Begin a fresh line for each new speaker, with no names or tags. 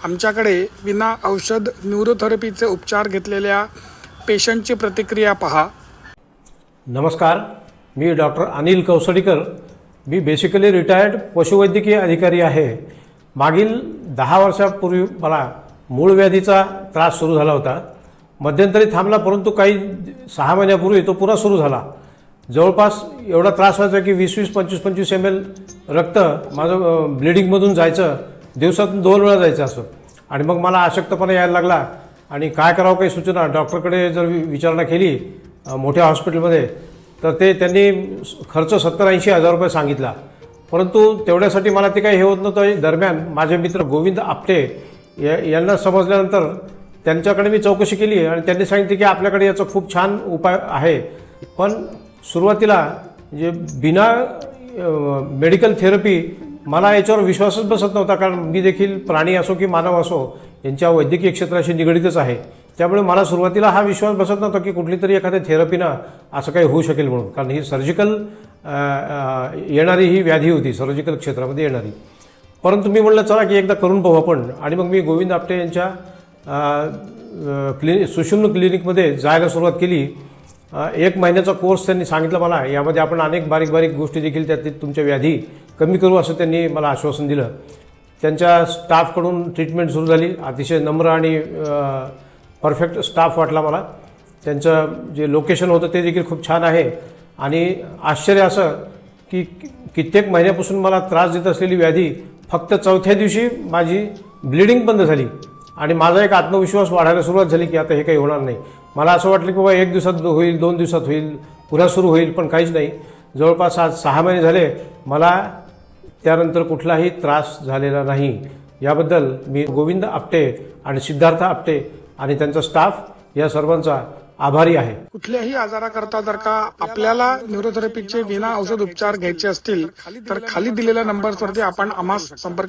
आमच्याकडे विना औषध न्यूरोथेरपीचे उपचार घेतलेल्या पेशंटची प्रतिक्रिया पहा।
नमस्कार, मी डॉक्टर अनिल कौसडीकर। मी बेसिकली रिटायर्ड पशुवैद्यकीय अधिकारी आहे। मागील 10 वर्षापूर्वी मला मूळ व्याधीचा त्रास सुरू झाला होता। मध्यंतरी थांबला, परंतु काही 6 महिन्यापूर्वी तो पुन्हा सुरू झाला। जवळपास एवढा त्रास व्हायचा की 20-20, 25-25 ml रक्त माझं ब्लिडिंगमधून जायचं, दिवसातून 2 वेळा जायचं असं। आणि मग मला अशक्तपणा यायला लागला आणि काय करावं काही सुचना। डॉक्टरकडे जर विचारणा केली मोठ्या हॉस्पिटलमध्ये, तर त्यांनी खर्च 70-80 हजार रुपये सांगितला। परंतु तेवढ्यासाठी मला ते काही हे होत नव्हतं। दरम्यान माझे मित्र गोविंद आपटे यांना समजल्यानंतर त्यांच्याकडे मी चौकशी केली आणि त्यांनी सांगितले की आपल्याकडे याचा खूप छान उपाय आहे। पण सुरुवातीला जे बिना मेडिकल थेरपी मला याच्यावर विश्वासच बसत नव्हता, कारण मी देखील प्राणी असो की मानव असो यांच्या वैद्यकीय क्षेत्राशी निगडीतच आहे। त्यामुळे मला सुरुवातीला हा विश्वास बसत नव्हता की कुठली तरी एखाद्या थेरपीनं असं काही होऊ शकेल म्हणून, कारण ही सर्जिकल येणारी ही व्याधी होती, सर्जिकल क्षेत्रामध्ये येणारी। परंतु मी म्हटलं चला की एकदा करून पाहू आपण। आणि मग मी गोविंद आपटे यांच्या सुषुम्न क्लिनिकमध्ये जायला सुरुवात केली। 1 महिन्याचा कोर्स त्यांनी सांगितला मला। यामध्ये आपण अनेक बारीक बारीक गोष्टी देखील त्यात तुमच्या व्याधी कमी करू असं त्यांनी मला आश्वासन दिलं। त्यांच्या स्टाफकडून ट्रीटमेंट सुरू झाली। अतिशय नम्र आणि परफेक्ट स्टाफ वाटला मला। त्यांचं जे लोकेशन होतं ते देखील खूप छान आहे। आणि आश्चर्य असं की कित्येक महिन्यापासून मला त्रास देत असलेली व्याधी फक्त 4थ्या दिवशी माझी ब्लिडिंग बंद झाली आणि माझा एक आत्मविश्वास वाढायला सुरुवात झाली की आता हे काही होणार नाही। मला असं वाटलं की बाबा 1 दिवसात होईल, 2 दिवसात होईल, पुन्हा सुरू होईल, पण काहीच नाही। जवळपास आज 6 महिने झाले मला त्यानंतर कुठलाही त्रास झालेला नाही। याबद्दल मी गोविंद आपटे आणि सिद्धार्थ आपटे आणि त्यांचा स्टाफ या सर्वांचा आभारी आहे।
कुठल्याही आजाराकरता जर का आपल्याला न्यूरोथेरपीचे विना औषध उपचार घ्यायचे असतील तर खाली दिलेल्या नंबरवरती आपण आम्हाला संपर्क